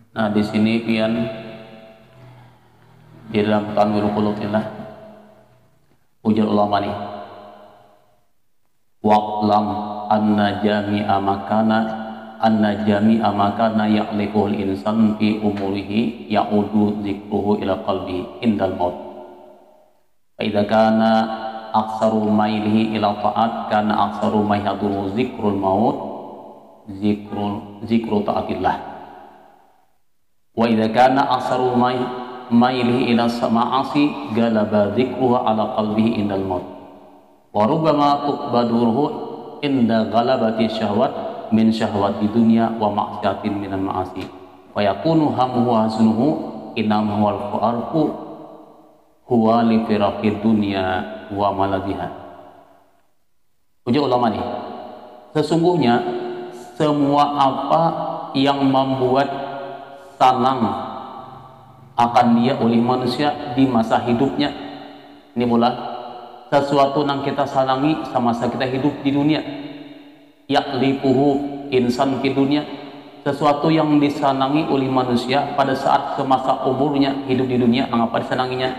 Nah, di sini pian di dalam Tanwirul Qulub inilah ujar ulama nih. Waqlam anna jami'a makana ya'liquhul insan fi umurihi ya'udu dzikruhu ila qalbi indal maut. Fa idza kana aktsaru mailihi ila ta'at kana aktsaru ma yahduru zikrul maut zikru ta'atillah. Wa idza kana aktsaru mailihi ila ma'asi galaba dzikruha ala qalbihi indal maut. Wa rubbama tuqbaduruhu inda ghalabati syahwat min syahwati dunya wa ma'siyatin minal ma'asi wa yakunu hamuhu haznuhu inama huwal farqu huwa li firaqid dunya wa maladiha. Ujar ulama nih, sesungguhnya semua apa yang membuat sanang akan dia oleh manusia di masa hidupnya, ini mula sesuatu yang kita sanangi semasa kita hidup di dunia, yaklipuhu insan di dunia, sesuatu yang disanangi oleh manusia pada saat semasa umurnya hidup di dunia, apa disananginya?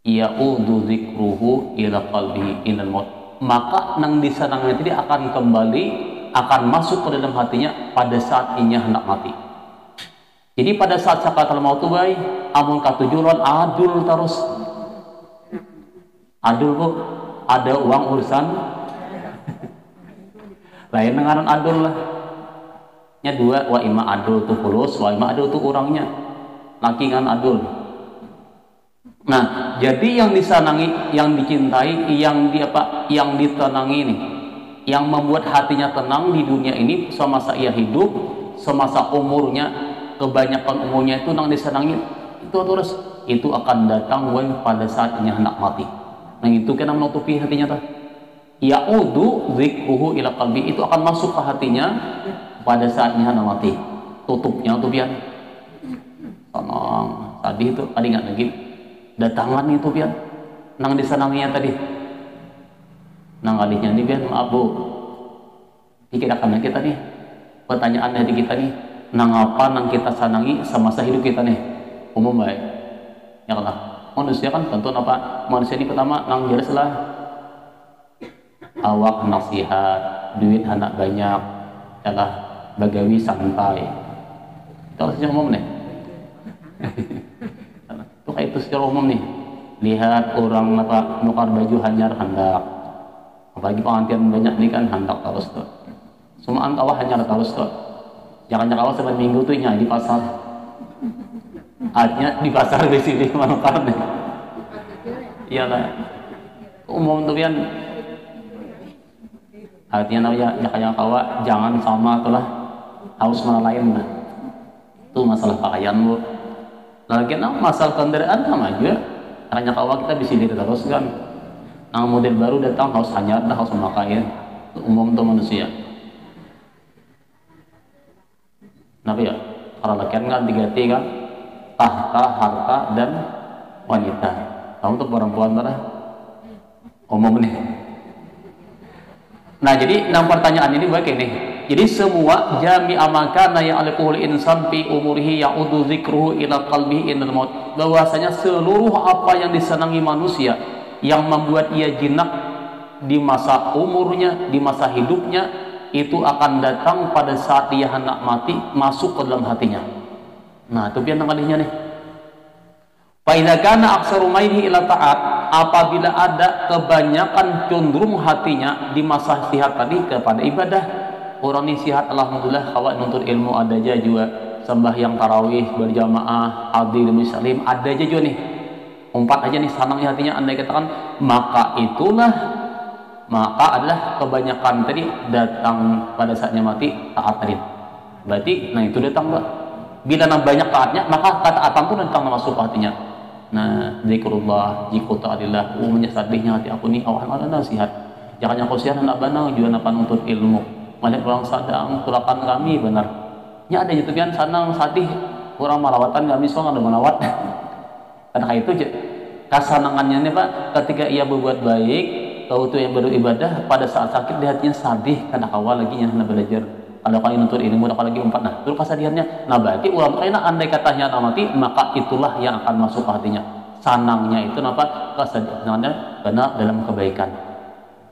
Ya'udu dzikruhu ila qalbihi indal maut. Maka nang disananginya tadi akan kembali, akan masuk ke dalam hatinya pada saat inya hendak mati. Jadi pada saat sakaratul maut tuh baik, amun katujuran adul terus. Adul bu, ada uang urusan lain dengan adul lah. Nya dua, wa ima adul tuh fulus, wa ima adul tuh orangnya. Laki kan adul. Nah, jadi yang disanangi, yang dicintai, yang ditenangi ini, yang membuat hatinya tenang di dunia ini semasa ia hidup, semasa umurnya, kebanyakan umurnya itu nang disenangi itu terus, itu akan datang pada saat ia hendak mati. Nah itu kan menutupi hatinya tuh. Ya'udu dzikruhu ila qalbi, itu akan masuk ke hatinya pada saat ia hendak mati. Tutupnya tuh pian. Tenang, tadi itu tadi nggak lagi datangan itu pian. Nang disenanginya tadi. Nang alihnya nih pian, maaf bu. Dikirakan kita nih. Pertanyaan dari kita nih. Nang apa nang kita sanangi semasa hidup kita nih, umum baik ya kan, manusia kan tentu apa, manusia ini pertama nang jelas lah awak nasihat, duit anak banyak adalah bagawi santai, itu secara umum nih. Itu kayak itu secara umum nih, lihat orang apa nukar baju hanyar hendak, apalagi pengantin banyak nih kan hendak terus tuh, semua antawah hanyar terus tuh. Jangan awal sampai minggu tuh di pasar. Artinya di pasar di sini mana karne. Iya lah. Umum tuh kan. Artinya ya kayak kawa jangan sama itulah harus mana lain lah. Itu masalah pakaian bu. Lagi masalah kendaraan sama aja. Hanya kawa kita di sini terus kan. Nah model baru datang harus hanya harus memakai. Umum tuh manusia. Kenapa ya? Kalau laki kan diganti kan tahta, harta, dan wanita. Kamu tuh perempuan mana? Umum nih. Nah jadi pertanyaan ini begini. Jadi semua jami'a makana ya'liquhul insan fi umurihi ya'udu dzikruhu ila qalbihi indal maut. Bahwasanya seluruh apa yang disenangi manusia yang membuat ia jinak di masa umurnya, di masa hidupnya, itu akan datang pada saat dia hendak mati, masuk ke dalam hatinya. Nah itu biar nangalihnya nih. Fa idza kana aktsaru mailihi ila ta'at, apabila ada kebanyakan cenderung hatinya di masa sihat tadi kepada ibadah. Orang ini sihat alhamdulillah, kawat nuntut ilmu ada aja juga, sembahyang tarawih berjamaah, adil muslim ada aja juga nih. Empat aja nih sanangnya hatinya andai katakan, maka adalah kebanyakan tadi datang pada saatnya mati taat tadi. Berarti nah itu datang Pak. Bila banyak taatnya maka ketaatan pun datang masuk ke hatinya. Nah zikrullah, zikru ta'atillah, umumnya sadihnya hati aku nih awan ada nasihat. Jangan yang khusyuk anak banang juga napa nuntut ilmu. Malik orang sadang tulakan kami benar. Nya ada itu kan sanang sadih orang malawatan kami soal ada malawat. Karena itu kasanangannya nih Pak, ketika ia berbuat baik, kau itu yang beribadah pada saat sakit di hatinya sadih karena awal lagi yang hendak belajar. ada kali nuntut ilmu, ada lagi umpat. Nah, itu kesadiannya. Nah, berarti orang kena andai katanya mati, maka itulah yang akan masuk ke hatinya. Sanangnya itu apa? Kesadiannya karena dalam kebaikan.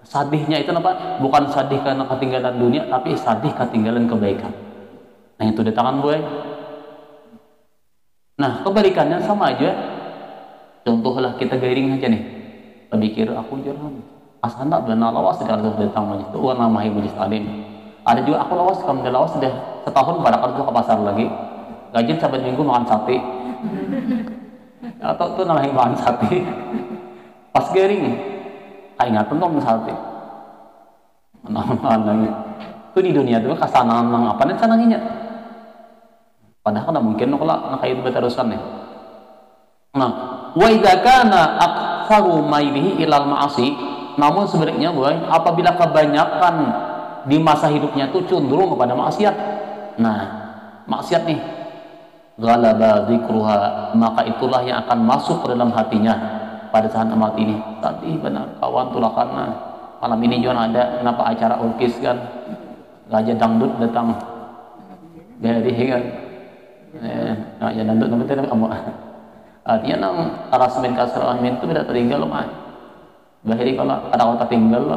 Sadihnya itu apa? Bukan sadih karena ketinggalan dunia, tapi sadih ketinggalan kebaikan. Nah, itu di tangan gue. Nah, kebalikannya sama aja. Contohlah kita gairing aja nih. Kita pikir aku jalan. Asana benar lawas tidak harus datang majlis itu warna mahi majlis alim. Ada juga aku lawas kamu lawas sudah setahun pada kerja ke pasar lagi. Gajian sabat minggu makan sate. Atau itu namanya makan sate. Pas gairing, ingatan dong sate. Mana itu di dunia itu kasanang apa nih sananginya. Padahal kan mungkin kalau kayak itu terusan nih. Nah, wa idza kana aktsaru mailihi ilal ma'asi, namun sebaliknya boy, apabila kebanyakan di masa hidupnya itu cenderung kepada maksiat. Nah, maksiat nih, ghalaba dzikruha, maka itulah yang akan masuk ke dalam hatinya pada saat amat ini. Tadi benar kawan tulakan malam ini juga ada kenapa acara orkes kan, gajah dangdut datang dari kan. Gajah dangdut namanya kamu. Artinya nang arasmen kasar amin itu tidak tertinggal mah. Bahiri kalau ada kota tinggal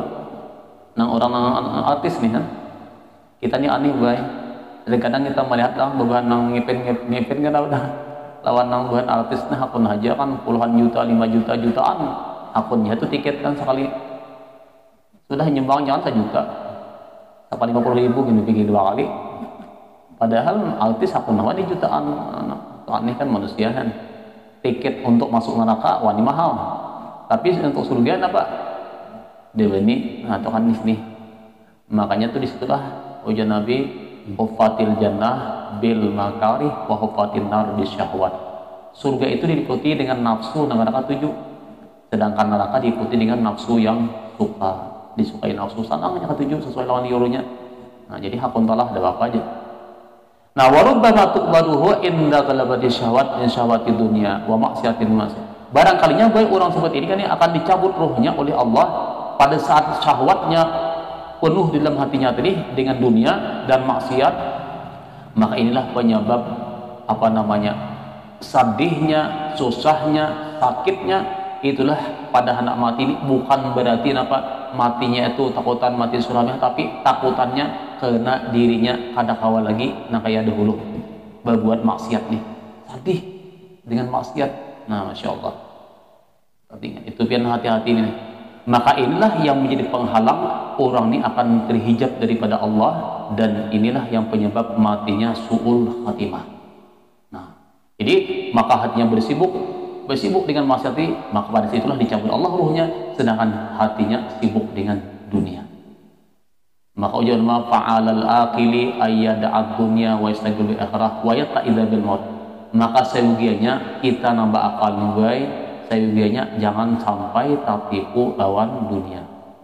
nang orang nang artis nih kan. Kita nih aneh bae. Kadang kita melihat lang beban nang ngipin kan udah lawan nang beban artis nah akun aja kan puluhan juta, 5 juta, jutaan akunnya itu tiket kan sekali sudah nyumbang jangan 1 juta. Sampai 50.000 gini pergi 2 kali. Padahal artis akun nama di jutaan. Aneh kan manusia kan. Tiket untuk masuk neraka wani mahal. Tapi untuk surga apa? Dewani atau kan nih. Makanya tuh disitulah ujian Nabi hufatil jannah bil makarih wa hufatil nar bisyahwat. Surga itu diikuti dengan nafsu, neraka 7. Sedangkan neraka diikuti dengan nafsu yang suka. Disukai nafsu sanangnya ke 7 sesuai lawan yurunya. Nah, jadi hakun talah ada apa aja. Nah, warubbama tuqbaduhu inda ghalabati syahwat min syahwati dunya wa maksiatin mas. Barangkalinya baik orang seperti ini kan yang akan dicabut ruhnya oleh Allah pada saat syahwatnya penuh di dalam hatinya tadi dengan dunia dan maksiat, maka inilah penyebab apa namanya sedihnya, susahnya, sakitnya. Itulah pada anak mati ini bukan berarti apa matinya itu takutan mati tsunami, tapi takutannya karena dirinya kada kawal lagi nah kayak dahulu berbuat maksiat nih, sedih dengan maksiat. Nah, masya Allah. Itu pian hati-hati nih. Maka inilah yang menjadi penghalang orang ini akan terhijab daripada Allah, dan inilah yang penyebab matinya su'ul khatimah. Nah, jadi maka hatinya bersibuk dengan maksiat, maka pada situlah dicabut Allah ruhnya, sedangkan hatinya sibuk dengan dunia. Maka ujian ma fa'alal aqili ayyada'ad dunya wa yastaqbil bil akhirah wa yata'idza bil maut. Maka seugianya kita nambah akal nih, seugianya jangan sampai tertipu lawan dunia.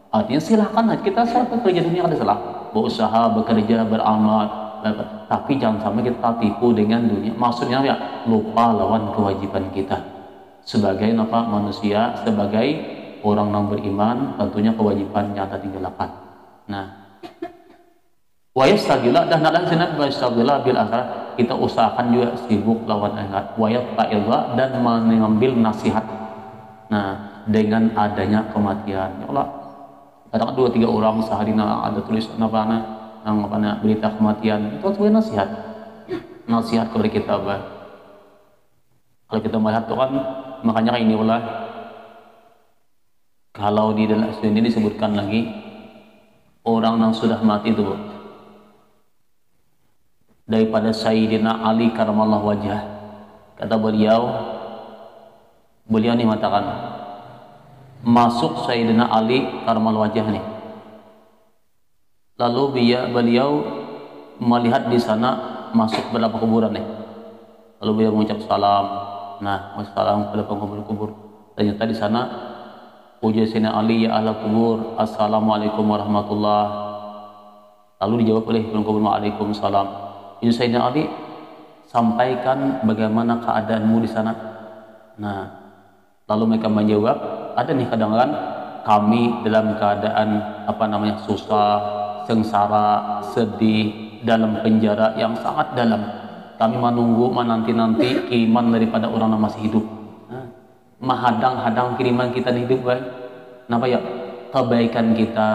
Artinya silahkan kita kerja dunia ada salah, berusaha, bekerja, beramal, tapi jangan sampai kita tipu dengan dunia. Maksudnya ya lupa lawan kewajiban kita sebagai apa manusia, sebagai orang yang beriman, tentunya kewajiban yang kita tinggalkan. Nah, wa yastagila dan nadang sinan wa yastagila bil akhirah, kita usahakan juga sibuk lawan akhirat, wa yata'idza dan mengambil nasihat. Nah, dengan adanya kematian, ya Allah, kadang 2-3 orang sehari ada tulis apa berita kematian, itu sebenarnya nasihat kepada kita, bah. Kalau kita melihat tuh kan, makanya ini ulah kalau di dalam ini disebutkan lagi orang yang sudah mati itu, daripada Sayyidina Ali karamallahu wajah, kata beliau nih mengatakan masuk Sayyidina Ali karamallahu wajah nih, lalu beliau melihat di sana masuk beberapa kuburan nih, lalu beliau mengucap salam. Nah, wassalam kepada penghubung kubur. Ternyata di sana puja Sayyidina Ali ya ahla kubur, assalamualaikum warahmatullah. Lalu dijawab oleh penghubung kubur, waalaikumsalam. Ini Sayyidina Ali, sampaikan bagaimana keadaanmu di sana. Nah, lalu mereka menjawab, ada nih kadang-kadang kami dalam keadaan susah, sengsara, sedih, dalam penjara yang sangat dalam. Kami menunggu menanti-nanti kiriman daripada orang yang masih hidup. Menghadang-hadang kiriman kita di hidup, baik. Kenapa ya? Kebaikan kita,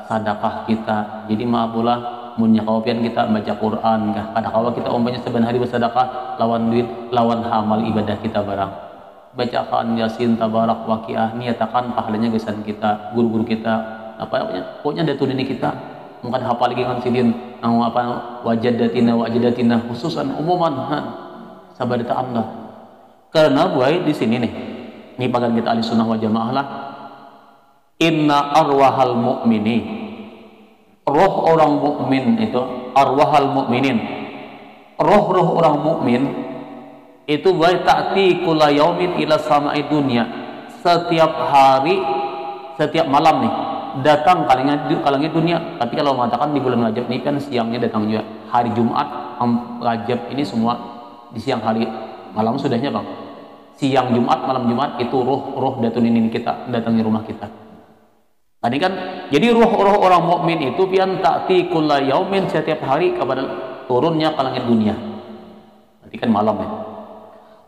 sedekah kita. Jadi maaf pula munya kaupian kita baca Quran kah. Kadang-kadang kita umpamanya sebenarnya hari bersedekah lawan duit, lawan amal ibadah kita barang. Bacaan Yasin, Tabarak, Waqiah, niatakan pahalanya gesan kita, guru-guru kita, pokoknya datun ini kita. Mungkin hafal lagi kan sidin wajadatina khususan umuman sabadata Allah. Karena buai di sini nih. Ini bagian kita ahli sunnah wal jamaah lah. Inna arwahal mu'mini, roh orang mukmin itu arwahal mu'minin, roh-roh orang mukmin itu baik ta'ti kula yaumin ila sama'i dunya. Setiap hari, setiap malam nih datang kalangan dunia. Tapi kalau mengatakan di bulan Rajab ini kan siangnya datang juga. Hari Jumat Rajab ini semua di siang hari, malam sudahnya bang. Siang Jumat, malam Jumat itu roh datun ini kita datangi rumah kita. Tadi kan jadi roh-roh orang mukmin itu pian ta'ti kulla yaumin setiap hari kepada turunnya ke langit dunia. Nanti kan malam ya.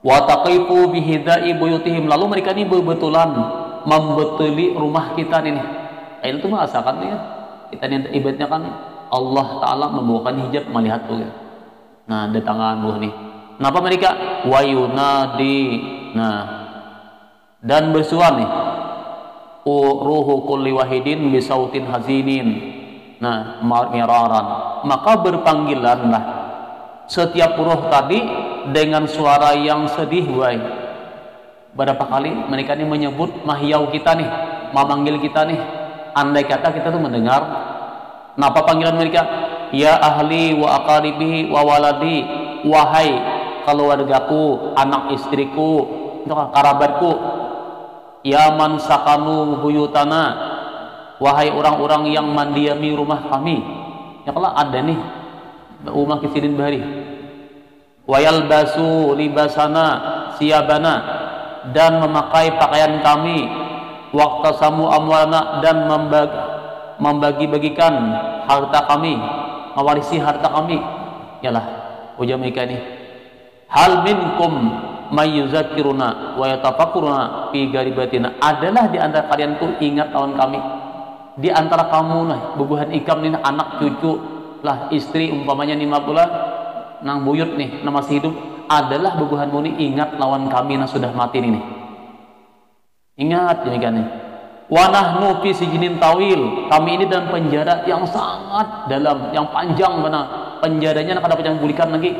Wa taqifu bihidai buyutihim, lalu mereka ini bebetulan membetuli rumah kita ini. Itu mah asalkan ya. Kita ini ibadahnya kan Allah Ta'ala membukakan hijab melihat tuh ya. Nah, datangan buah nih. Kenapa mereka? Wa yunadi. Nah, dan bersuara nih. Ruhu kulli wahidin bisautin hazinin. Nah, miraran. Maka berpanggilanlah setiap ruh tadi dengan suara yang sedih, wahai. Berapa kali mereka ini menyebut mahyau kita nih, memanggil kita nih. Andai kata kita tuh mendengar, kenapa panggilan mereka? Ya ahli wa aqaribi wa waladi, wahai keluargaku, anak istriku, kerabatku. Ya man sakanu buyutana, wahai orang-orang yang mendiami rumah kami. Ya kalau ada nih rumah kisidin bahari. Wayal basu libasana siabana, dan memakai pakaian kami. Waktu samu amwana, dan membagi-bagikan harta kami, mewarisi harta kami. Yalah ujar mereka ini. Hal minkum mayyuzakiruna wa yatafakkuruna fi garibatina, adalah di antara kalian tuh ingat lawan kami. Di antara kamu nah bubuhan ikam nih anak cucu lah istri umpamanya nima pula nang buyut nih na masih hidup, adalah bubuhanmu nih ingat lawan kami nah sudah mati nih. Ingat demikian nih. Wa nahnu fi sijnin tawil, kami ini dalam penjara yang sangat dalam, yang panjang benar. Penjaranya nak ada panjang bulikan lagi.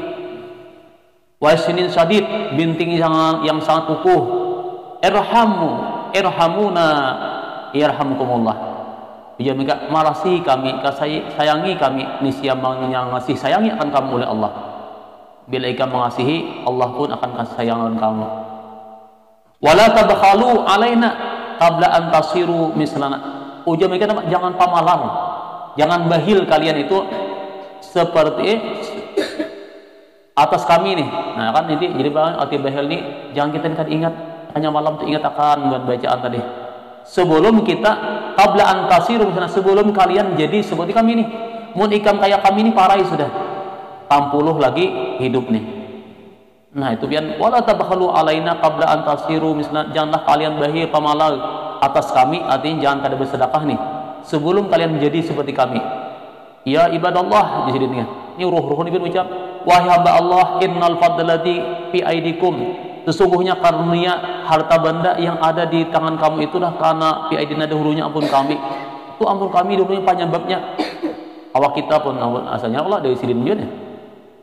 Wa sinin sadid, binting yang sangat kukuh. Irhamuna yarhamkumullah. Dia mereka marasi kami, sayangi kami, niscaya yang ngasih sayangi akan kamu oleh Allah. Bila ikam mengasihi, Allah pun akan kasih sayang kamu. Wala tabkhalu alaina qabla an tasiru mislana. Ujar mereka jangan pamalar, jangan bahil kalian itu seperti atas kami nih. Nah kan ini jadi arti bahil nih, jangan kita ingat hanya malam tuh ingat akan buat bacaan tadi. Sebelum kita qabla an tasiru mislana, sebelum kalian jadi seperti kami nih. Mun ikam kayak kami nih parai sudah. 60 lagi hidup nih. Nah itu pian wala tabkhalu alaina qabla an tasiru misalnya, janganlah kalian bahil pamalar atas kami, artinya jangan kada bersedekah nih sebelum kalian menjadi seperti kami. Ya ibadallah di sini ini ruh-ruh ini berucap, wahai hamba Allah, innal fadlati fi aidikum, sesungguhnya karunia harta benda yang ada di tangan kamu itulah karena fi aidina dahulunya ampun kami. Itu ampun kami dahulunya penyebabnya awak kita pun asalnya Allah dari sini menjadi.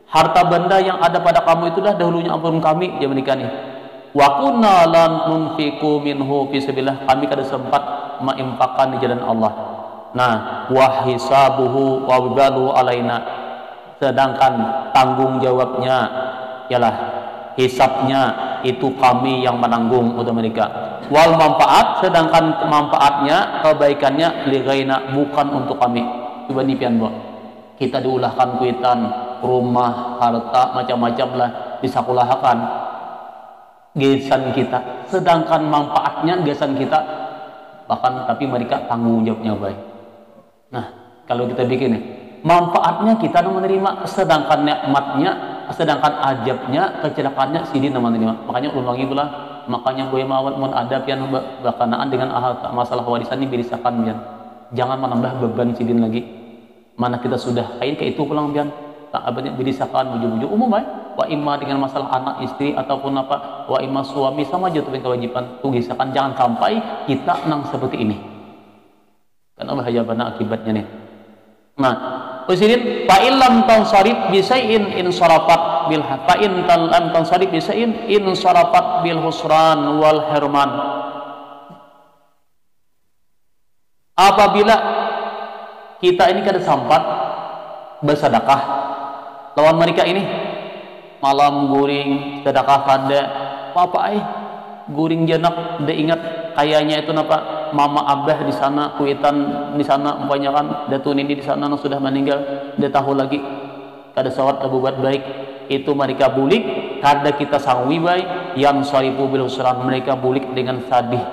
Harta benda yang ada pada kamu itulah dahulunya ampun kami, dia menikah nih. Wa kunna lan nunfiqu minhu fi sabilillah, kami kada sempat menginfakkan di jalan Allah. Nah, wa hisabuhu wa wabalu alaina, sedangkan tanggung jawabnya ialah hisabnya itu kami yang menanggung untuk mereka. Wal manfaat, sedangkan manfaatnya kebaikannya li ghaina, bukan untuk kami. Coba nih pian bo. Kita diulahkan kuitan rumah, harta, macam-macam lah disakulahkan gesan kita, sedangkan manfaatnya gesan kita bahkan, tapi mereka tanggung jawabnya baik. Nah kalau kita bikin nih manfaatnya kita menerima, sedangkan nikmatnya, sedangkan ajabnya, kecelakaannya sidin menerima. Makanya ulangi pula, makanya gue mawat mun ada pian berkenaan dengan masalah warisan ini birisakan pian. Jangan menambah beban sidin lagi. Mana kita sudah kain ke itu pulang pian. Tak abadnya birisakan bujuk-bujuk umum wa imma dengan masalah anak istri ataupun apa, wa imma suami sama aja tuh kewajiban tugisakan. Jangan sampai kita nang seperti ini. Karena bahaya bana akibatnya nih. Nah, usirin fa illam tansarif bi syai'in in sarafat bil fa in lam tansarif bi syai'in in sarafat bil husran wal herman. Apabila kita ini kada sempat bersedekah lawan mereka ini, malam guring sedekah kada apa guring jenak de ingat kayaknya itu napa mama abah di sana, kuitan di sana, umpamanya kan datun ini di sana sudah meninggal, dia tahu lagi kada sawat berbuat baik, itu mereka bulik kada kita sangwi baik yang sarifu bil husran, mereka bulik dengan sadih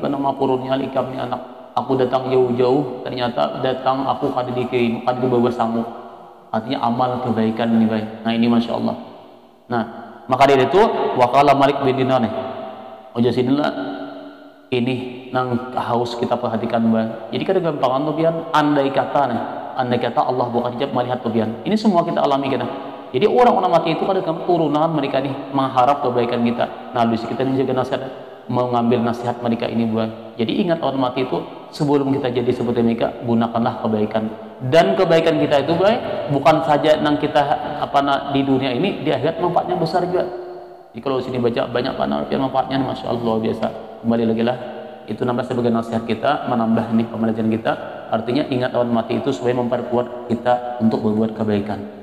panama purunnya likamnya anak aku datang jauh-jauh, ternyata datang aku kada dikirim, kada dibawa sangu. Artinya amal kebaikan ini baik. Nah ini masya Allah. Nah maka dari itu wakala Malik bin Dinar nih. Ojo sinilah ini nang harus kita perhatikan baik. Jadi kada gampang tuh pian. Andai kata Allah bukan jab melihat tuh pian. Ini semua kita alami kita. Jadi orang-orang mati itu kada turunan mereka nih mengharap kebaikan kita. Nah lu kita ini juga nasihat mengambil nasihat mereka ini buat. Jadi ingat orang mati itu sebelum kita jadi seperti mereka, gunakanlah kebaikan. Dan kebaikan kita itu baik bukan saja nang kita di dunia ini, di akhirat manfaatnya besar juga. Jadi kalau sini baca banyak manfaatnya, masya Allah biasa. Kembali lagi lah, itu nambah sebagai nasihat kita, menambah nih pembelajaran kita. Artinya ingat orang mati itu supaya memperkuat kita untuk berbuat kebaikan.